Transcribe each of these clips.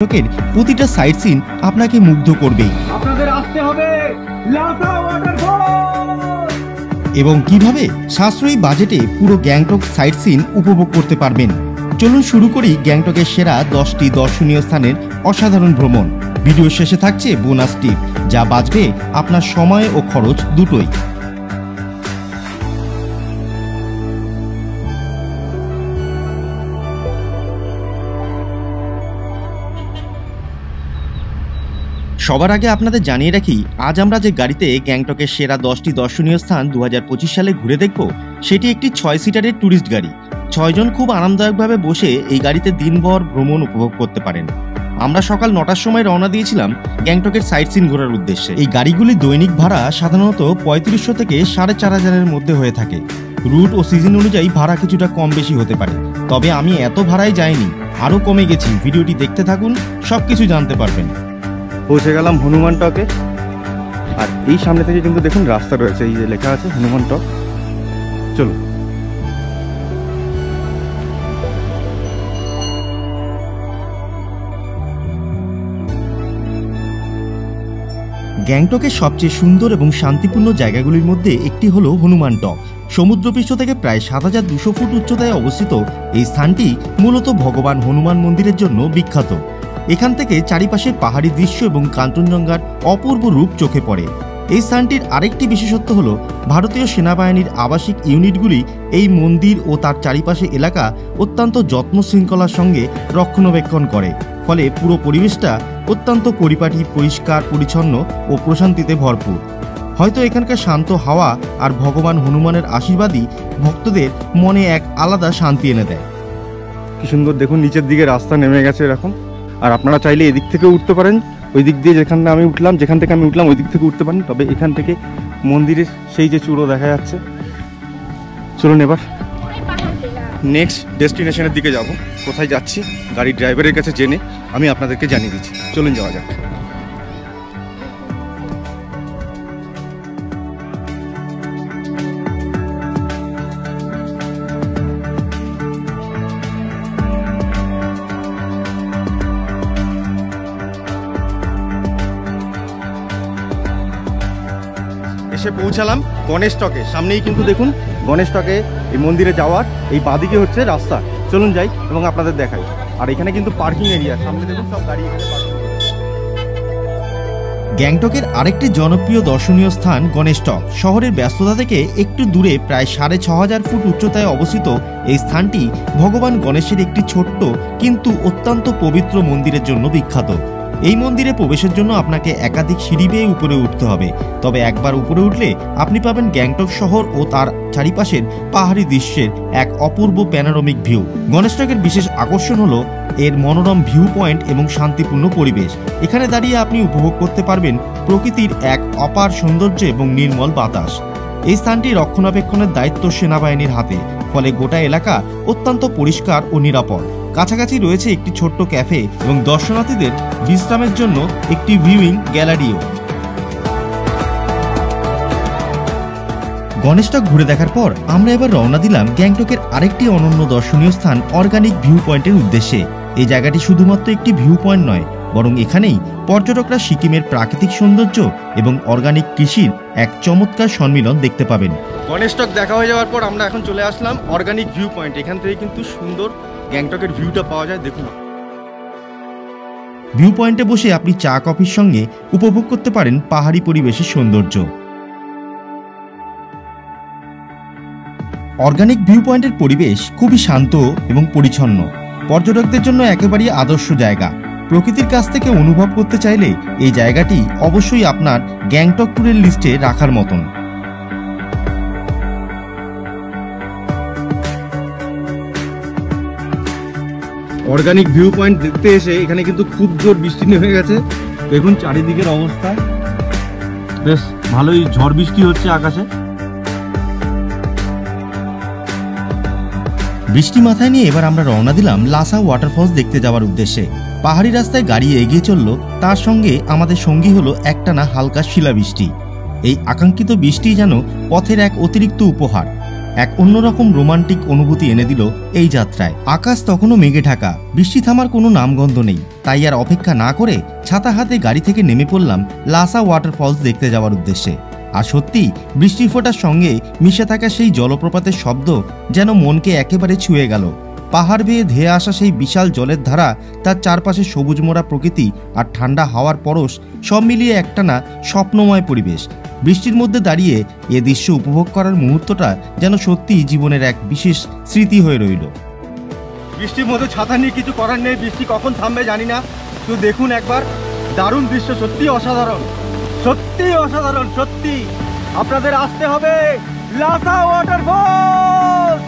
গ্যাংটকের প্রতিটা site scene আপনাকে মুগ্ধ করবে। আপনাদের আসতে হবে লাসা ওয়াটারফল এবং কিভাবে সাশ্রয়ী বাজেটে পুরো গ্যাংটক সাইট সিন উপভোগ করতে পারবেন। চলুন শুরু করি গ্যাংটকের সেরা 10টি দর্শনীয় স্থানের অসাধারণ ভ্রমণ। ভিডিও শেষে থাকছে বোনাস টিপ, যা বাঁচবে আপনার সময় ও খরচ দুটোই। সবার আগে আপনাদের জানিয়ে রাখি, আজ আমরা যে গাড়িতে গ্যাংটকের সেরা 10টি দর্শনীয় স্থান 2025 সালে ঘুরে দেখব, সেটি একটি 6 সিটারের ট্যুরিস্ট গাড়ি। 6 জন খুব আরামদায়কভাবে বসে এই গাড়িতে দিনভর ভ্রমণ উপভোগ করতে পারেন। আমরা সকাল 9টার সময় রওনা দিয়েছিলাম গ্যাংটকের সাইট সিন ঘোরার উদ্দেশ্যে। এই গাড়িগুলি দৈনিক ভাড়া সাধারণত 3500 থেকে 4500-এর মধ্যে হয়ে থাকে। রুট ও সিজন অনুযায়ী ভাড়া কিছুটা কম বেশি হতে পারে, তবে আমি এত ভাড়ায় যাইনি, আরও কমে গেছি। ভিডিওটি দেখতে থাকুন, সব কিছু জানতে পারবেন। পৌঁছে গেলাম হনুমান টকে। আর এই সামনে থেকে কিন্তু দেখুন রাস্তা রয়েছে, এই যে লেখা আছে হনুমান টক। চলো গ্যাংটকের সবচেয়ে সুন্দর এবং শান্তিপূর্ণ জায়গাগুলির মধ্যে একটি হলো হনুমান টক। সমুদ্রপৃষ্ঠ থেকে প্রায় 7200 ফুট উচ্চতায় অবস্থিত এই স্থানটি মূলত ভগবান হনুমান মন্দিরের জন্য বিখ্যাত। এখান থেকে চারিপাশের পাহাড়ি দৃশ্য এবং কাঞ্চনজঙ্ঘার অপূর্ব রূপ চোখে পড়ে। এই স্থানটির আরেকটি বিশেষত্ব হলো ভারতীয় সেনাবাহিনীর আবাসিক ইউনিটগুলি এই মন্দির ও তার চারিপাশে এলাকা অত্যন্ত যত্ন শৃঙ্খলার সঙ্গে রক্ষণাবেক্ষণ করে, ফলে পুরো পরিবেশটা অত্যন্ত পরিপাটি, পরিষ্কার পরিচ্ছন্ন ও প্রশান্তিতে ভরপুর। হয়তো এখানকার শান্ত হাওয়া আর ভগবান হনুমানের আশীর্বাদই ভক্তদের মনে এক আলাদা শান্তি এনে দেয়। কি সুন্দর দেখুন, নিচের দিকে রাস্তা নেমে গেছে এরকম। আর আপনারা চাইলে এদিক থেকে উঠতে পারেন, ওই দিক দিয়ে যেখান থেকে আমি উঠলাম ওই দিক থেকে উঠতে পারেন। তবে এখান থেকে মন্দিরের সেই যে চূড়ো দেখা যাচ্ছে। চলুন এবার নেক্সট ডেস্টিনেশনের দিকে যাব। কোথায় যাচ্ছি গাড়ির ড্রাইভারের কাছে জেনে আমি আপনাদেরকে জানিয়ে দিচ্ছি। চলুন যাওয়া যাক। এসে পৌঁছালাম গণেশ টকে। সামনেই কিন্তু দেখুন গণেশ টকে এই মন্দিরে যাওয়ার এই বাঁদিকে হচ্ছে রাস্তা। চলুন যাই এবং আপনাদের দেখাই। আর এখানে কিন্তু পার্কিং এরিয়া, সামনে দেখুন সব গাড়ি এখানে পার্কিং। গ্যাংটকের আরেকটি জনপ্রিয় দর্শনীয় স্থান গণেশ টক। শহরের ব্যস্ততা থেকে একটু দূরে প্রায় 6500 ফুট উচ্চতায় অবস্থিত এই স্থানটি ভগবান গণেশের একটি ছোট্ট কিন্তু অত্যন্ত পবিত্র মন্দিরের জন্য বিখ্যাত। এই মন্দিরে প্রবেশের জন্য আপনাকে একাধিক সিঁড়ি বেয়ে উপরে উঠতে হবে, তবে একবার উপরে উঠলে আপনি পাবেন গ্যাংটক শহর ও তার চারিপাশের পাহাড়ি দৃশ্যের এক অপূর্ব প্যানোরামিক ভিউ। গণেশ টকের বিশেষ আকর্ষণ হলো এর মনোরম ভিউ পয়েন্ট এবং শান্তিপূর্ণ পরিবেশ। এখানে দাঁড়িয়ে আপনি উপভোগ করতে পারবেন প্রকৃতির এক অপার সৌন্দর্য এবং নির্মল বাতাস। এই স্থানটি রক্ষণাবেক্ষণের দায়িত্ব সেনাবাহিনীর হাতে, ফলে গোটা এলাকা অত্যন্ত পরিষ্কার ও নিরাপদ। কাছাকাছি রয়েছে একটি ছোট্ট ক্যাফে এবং দর্শনার্থীদের বিশ্রামের জন্য একটি ভিউইং গ্যালারিও। গণেশ টক ঘুরে দেখার পর আমরা এবার রওনা দিলাম গ্যাংটকের আরেকটি অনন্য দর্শনীয় স্থান অর্গানিক ভিউ পয়েন্টের উদ্দেশ্যে। এই জায়গাটি শুধুমাত্র একটি ভিউ পয়েন্ট নয়, বরং এখানেই পর্যটকরা সিকিমের প্রাকৃতিক সৌন্দর্য এবং অর্গানিক কৃষির এক চমৎকার সম্মিলন দেখতে পাবেন। গণেশ টক দেখা হয়ে যাওয়ার পর আমরা এখন চলে আসলাম অর্গানিক ভিউ পয়েন্ট। এখান থেকে কিন্তু সুন্দর গ্যাংটকের ভিউটা পাওয়া যায়। দেখুন ভিউ পয়েন্টে বসে আপনি চা কফির সঙ্গে উপভোগ করতে পারেন পাহাড়ি পরিবেশের সৌন্দর্য। অর্গানিক ভিউ পয়েন্টের পরিবেশ খুবই শান্ত এবং পরিচ্ছন্ন, পর্যটকদের জন্য একেবারেই আদর্শ জায়গা। প্রকৃতির কাছ থেকে অনুভব করতে চাইলে এই জায়গাটি অবশ্যই আপনার গ্যাংটক ট্যুরের লিস্টে রাখার মতন। অর্গানিক ভিউ পয়েন্ট দেখতে এসে এখানে কিন্তু খুব জোর বৃষ্টি নেমে গেছে। দেখুন চারিদিকের অবস্থা, বেশ ভালোই ঝড় বৃষ্টি হচ্ছে আকাশে। বৃষ্টি মাথায় নিয়ে এবার আমরা রওনা দিলাম লাসা ওয়াটারফলস দেখতে যাওয়ার উদ্দেশ্যে। পাহাড়ি রাস্তায় গাড়ি এগিয়ে চলল, তার সঙ্গে আমাদের সঙ্গী হলো একটানা হালকা শিলাবৃষ্টি। এই আকাঙ্ক্ষিত বৃষ্টি যেন পথের এক অতিরিক্ত উপহার, এক অন্যরকম রোমান্টিক অনুভূতি এনে দিল এই যাত্রায়। আকাশ তখনও মেঘে ঢাকা, বৃষ্টি থামার কোনো নামগন্ধ নেই। তাই আর অপেক্ষা না করে ছাতা হাতে গাড়ি থেকে নেমে পড়লাম লাসা ওয়াটারফলস দেখতে যাওয়ার উদ্দেশ্যে। আর সত্যি বৃষ্টির ফোঁটার সঙ্গে মিশে থাকা সেই জলপ্রপাতের শব্দ যেন মনকে একেবারে ছুঁয়ে গেল। পাহাড় বেয়ে ধেয়ে আসা সেই বিশাল জলের ধারা, তার চারপাশে সবুজ মোড়া প্রকৃতি আর ঠান্ডা হাওয়ার পরশ, সব মিলিয়ে একটানা স্বপ্নময় পরিবেশ। বৃষ্টির মধ্যে দাঁড়িয়ে এ দৃশ্য উপভোগ করার মুহূর্তটা যেন সত্যিই জীবনের এক বিশেষ স্মৃতি হয়ে রইল। বৃষ্টির মধ্যে ছাতা নিয়ে কিছু করার নেই, বৃষ্টি কখন থামবে জানি না। তো দেখুন একবার, দারুণ দৃশ্য, সত্যি অসাধারণ, সত্যি অসাধারণ, সত্যি আপনাদের আসতে হবে লাসা ওয়াটারফলস।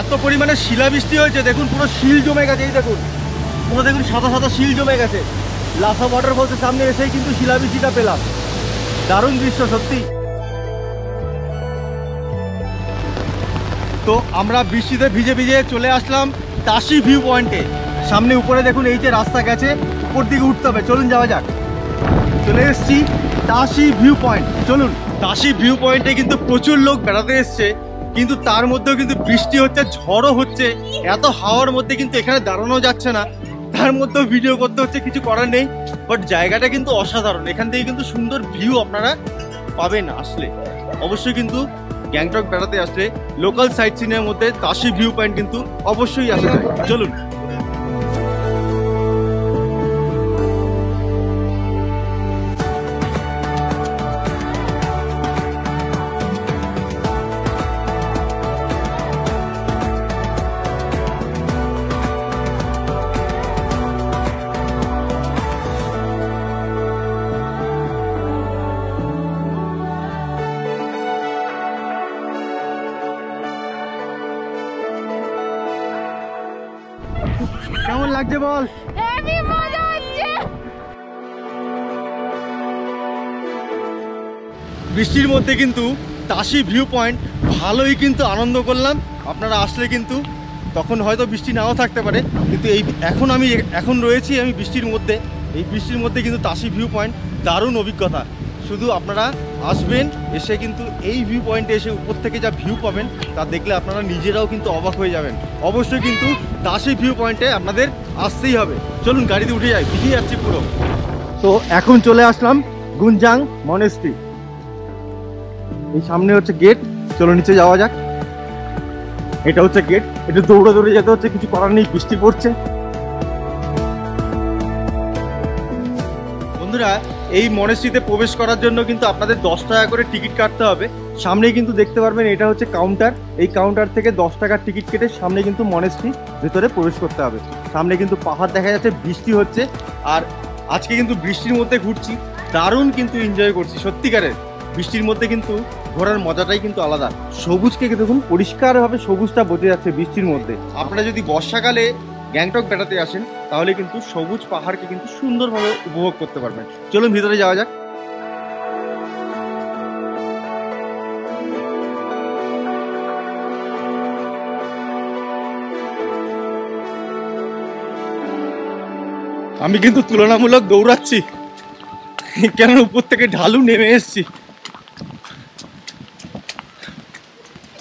এত পরিমাণে শিলাবৃষ্টি হয়েছে, দেখুন পুরো শিল জমে গেছে। এই দেখুন, পুরো দেখুন সাদা সাদা শিল জমে গেছে। লাসা ওয়াটারফলসের সামনে এসেই কিন্তু শিলাবৃষ্টিটা পেলাম। দারুণ দৃশ্য সত্যি। তো আমরা বৃষ্টিতে ভিজে ভিজে চলে আসলাম তাশি ভিউ পয়েন্টে। সামনে উপরে দেখুন এই যে রাস্তা গেছে, উপর দিকে উঠতে হবে। চলুন যাওয়া যাক। চলে এসেছি তাশি ভিউ পয়েন্ট। চলুন, তাশি ভিউ পয়েন্টে কিন্তু প্রচুর লোক বেড়াতে এসছে, কিন্তু তার মধ্যেও কিন্তু বৃষ্টি হচ্ছে, ঝড়ও হচ্ছে। এত হাওয়ার মধ্যে কিন্তু এখানে দাঁড়ানো যাচ্ছে না, তার মধ্যেও ভিডিও করতে হচ্ছে, কিছু করার নেই। বাট জায়গাটা কিন্তু অসাধারণ, এখান থেকে কিন্তু সুন্দর ভিউ আপনারা পাবেন আসলে। অবশ্যই কিন্তু গ্যাংটক বেড়াতে আসলে লোকাল সাইট সিনের মধ্যে তাশি ভিউ পয়েন্ট কিন্তু অবশ্যই আসা যায়। চলুন। কেমন লাগছে বল? হেভি মজা হচ্ছে। বৃষ্টির মধ্যে কিন্তু তাশি ভিউ পয়েন্ট ভালোই কিন্তু আনন্দ করলাম। আপনারা আসলে কিন্তু তখন হয়তো বৃষ্টি নাও থাকতে পারে, কিন্তু এখন রয়েছি আমি বৃষ্টির মধ্যে। এই বৃষ্টির মধ্যে কিন্তু তাশি ভিউ পয়েন্ট দারুণ অভিজ্ঞতা। শুধু আপনারা আসবেন, এসে কিন্তু এই ভিউ পয়েন্টে এসে উপর থেকে যা ভিউ পাবেন তা দেখলে আপনারা নিজেরাও কিন্তু অবাক হয়ে যাবেন। অবশ্যই কিন্তু তাশি ভিউ পয়েন্টে আপনাদের আসতেই হবে। চলুন গাড়িতে উঠে যাই, ভিজে যাচ্ছি পুরো। তো এখন চলে আসলাম গুনজাং মনেস্ট্রি। এই সামনে হচ্ছে গেট, চলো নিচে যাওয়া যাক। এটা হচ্ছে গেট, একটু দৌড়ে দৌড়ে যেতে হচ্ছে, কিছু করার নেই, বৃষ্টি পড়ছে। বন্ধুরা, এই মনেস্ট্রিতে প্রবেশ করার জন্য কিন্তু আপনাদের 10 টাকা করে টিকিট কাটতে হবে। সামনেই কিন্তু দেখতে পারবেন এটা হচ্ছে কাউন্টার। এই কাউন্টার থেকে 10 টাকার টিকিট কেটে সামনে কিন্তু মনেস্ট্রি ভেতরে প্রবেশ করতে হবে। সামনে কিন্তু পাহাড় দেখা যাচ্ছে, বৃষ্টি হচ্ছে। আর আজকে কিন্তু বৃষ্টির মধ্যে ঘুরছি, দারুণ কিন্তু এনজয় করছি সত্যিকারের। বৃষ্টির মধ্যে কিন্তু ঘোরার মজাটাই কিন্তু আলাদা। সবুজকে দেখুন, পরিষ্কারভাবে সবুজটা বোঝা যাচ্ছে বৃষ্টির মধ্যে। আপনারা যদি বর্ষাকালে গ্যাংটক বেড়াতে আসেন তাহলে কিন্তু সবুজ পাহাড়কে কিন্তু সুন্দরভাবে উপভোগ করতে পারবেন। চলুন ভিতরে যাওয়া যাক। আমি কিন্তু তুলনামূলক দৌড়াচ্ছি, কেন উপর থেকে ঢালু নেমে এসেছি।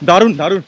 দারুণ দারুণ।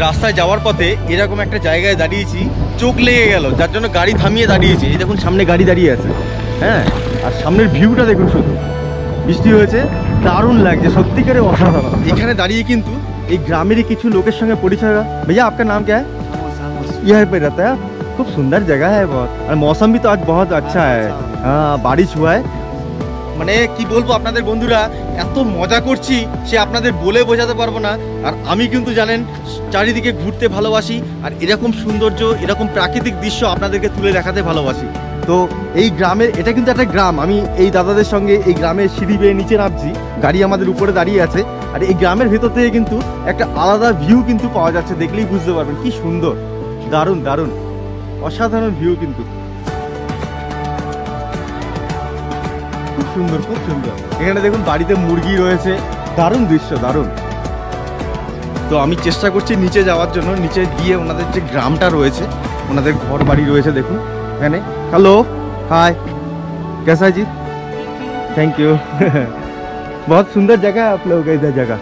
রাস্তায় যাওয়ার পথে এরকম একটা জায়গায় দাঁড়িয়েছি, চোখ লেগে গেল, যার জন্য গাড়ি থামিয়ে দাঁড়িয়েছি। এই দেখুন সামনে গাড়ি দাঁড়িয়ে আছে, হ্যাঁ, আর সামনের ভিউটা দেখুন, শুধু বৃষ্টি হয়েছে, দারুণ লাগছে, সত্যিকারে অসাধারণ। এখানে দাঁড়িয়ে কিন্তু এই গ্রামেরই কিছু লোকের সঙ্গে পরিচয়। भैया आपका नाम क्या है? यहाँ पे रहता है। खूब सुंदर जगह है बहुत, और मौसम भी तो आज बहुत अच्छा है। हाँ, बारिश हुआ है। মানে কি বলবো আপনাদের বন্ধুরা, এত মজা করছি সে আপনাদের বলে বোঝাতে পারবো না। আর আমি কিন্তু জানেন চারিদিকে ঘুরতে ভালোবাসি, আর এরকম সৌন্দর্য, এরকম প্রাকৃতিক দৃশ্য আপনাদেরকে তুলে দেখাতে ভালোবাসি। তো এই গ্রামের, এটা কিন্তু একটা গ্রাম। আমি এই দাদাদের সঙ্গে এই গ্রামের সিঁড়ি বেয়ে নিচে নামছি, গাড়ি আমাদের উপরে দাঁড়িয়ে আছে, আর এই গ্রামের ভেতর থেকে কিন্তু একটা আলাদা ভিউ কিন্তু পাওয়া যাচ্ছে, দেখলেই বুঝতে পারবেন কি সুন্দর, দারুণ দারুণ, অসাধারণ ভিউ কিন্তু, খুব সুন্দর, খুব সুন্দর। এখানে দেখুন বাড়িতে মুরগি রয়েছে, দারুণ দৃশ্য, দারুণ। তো আমি চেষ্টা করছি নিচে যাওয়ার জন্য, নিচে গিয়ে ওনাদের যে গ্রামটা রয়েছে, ওনাদের ঘর বাড়ি রয়েছে দেখুন এখানে। हेलो, हाय, कैसा है जी? Thank you. बहुत सुंदर जगह है आप लोगों का, इधर जगह।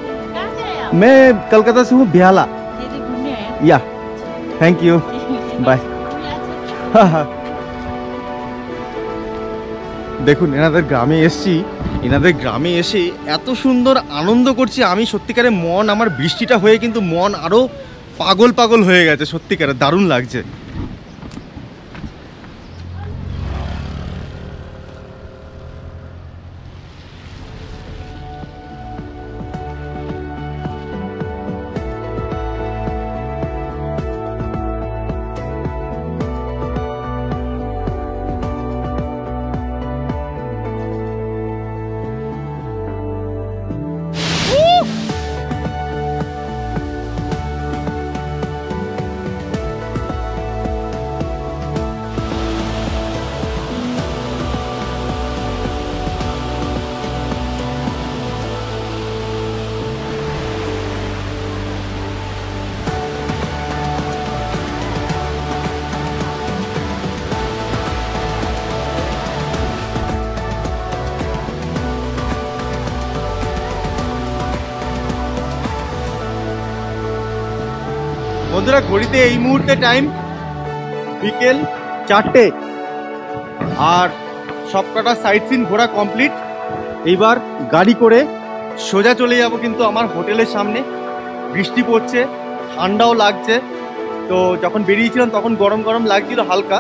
मैं कलकत्ता से हूँ, बिहाला। या, थैंक यू, बाय। দেখুন এনাদের গ্রামে এসছি, এনাদের গ্রামে এসে এত সুন্দর আনন্দ করছি আমি, সত্যিকারে মন আমার, বৃষ্টিটা হয়ে কিন্তু মন আরও পাগল পাগল হয়ে গেছে, সত্যিকারে দারুণ লাগছে। বন্ধুরা, ঘড়িতে এই মুহূর্তে টাইম বিকেল 4টে, আর সবকটা সাইট সিন ঘোরা কমপ্লিট। এইবার গাড়ি করে সোজা চলে যাব কিন্তু আমার হোটেলের সামনে। বৃষ্টি পড়ছে, ঠান্ডাও লাগছে, তো যখন বেরিয়েছিলাম তখন গরম গরম লাগছিল হালকা,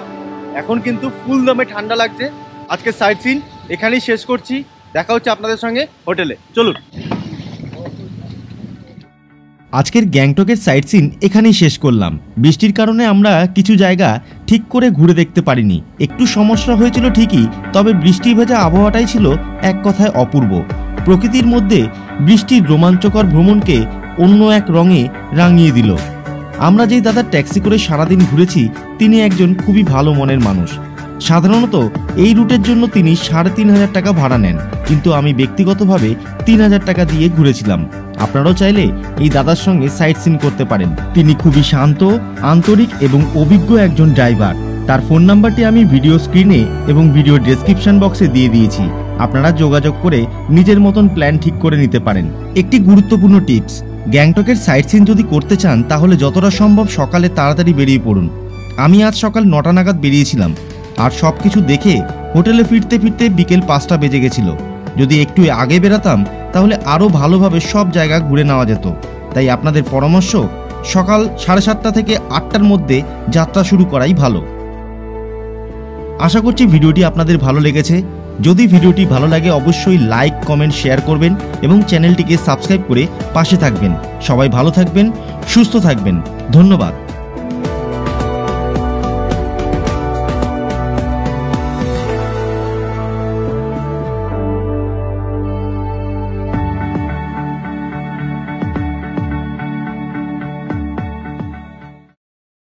এখন কিন্তু ফুল দমে ঠান্ডা লাগছে। আজকে সাইট সিন এখানেই শেষ করছি, দেখা হচ্ছে আপনাদের সঙ্গে হোটেলে, চলুন। আজকের গ্যাংটকের সাইট সিন এখানেই শেষ করলাম। বৃষ্টির কারণে আমরা কিছু জায়গা ঠিক করে ঘুরে দেখতে পারিনি, একটু সমস্যা হয়েছিল ঠিকই, তবে বৃষ্টি ভেজা আবহাওয়াটাই ছিল এক কথায় অপূর্ব। প্রকৃতির মধ্যে বৃষ্টির রোমাঞ্চকর ভ্রমণকে অন্য এক রঙে রাঙিয়ে দিল। আমরা যেই দাদার ট্যাক্সি করে সারাদিন ঘুরেছি, তিনি একজন খুবই ভালো মনের মানুষ। সাধারণত এই রুটের জন্য তিনি 3,500 টাকা ভাড়া নেন, কিন্তু আমি ব্যক্তিগতভাবে 3,000 টাকা দিয়ে ঘুরেছিলাম। আপনারাও চাইলে এই দাদার সঙ্গে সাইট সিন করতে পারেন। তিনি খুবই শান্ত, আন্তরিক এবং অভিজ্ঞ একজন ড্রাইভার। তার ফোন নাম্বারটি আমি ভিডিও স্ক্রিনে এবং ভিডিও ডেসক্রিপশন বক্সে দিয়ে দিয়েছি, আপনারা যোগাযোগ করে নিজের মতন প্ল্যান ঠিক করে নিতে পারেন। একটি গুরুত্বপূর্ণ টিপস, গ্যাংটকের সাইট সিন যদি করতে চান তাহলে যতটা সম্ভব সকালে তাড়াতাড়ি বেরিয়ে পড়ুন। আমি আজ সকাল 9টা নাগাদ বেরিয়েছিলাম, আর সব কিছু দেখে হোটেলে ফিরতে ফিরতে বিকেল 5টা বেজে গেছিল। যদি একটু আগে বেরাতাম তাহলে আরও ভালোভাবে সব জায়গা ঘুরে নেওয়া যেত। তাই আপনাদের পরামর্শ, সকাল 7:30 থেকে 8টার মধ্যে যাত্রা শুরু করাই ভালো। আশা করছি ভিডিওটি আপনাদের ভালো লেগেছে। যদি ভিডিওটি ভালো লাগে অবশ্যই লাইক, কমেন্ট, শেয়ার করবেন এবং চ্যানেলটিকে সাবস্ক্রাইব করে পাশে থাকবেন। সবাই ভালো থাকবেন, সুস্থ থাকবেন, ধন্যবাদ।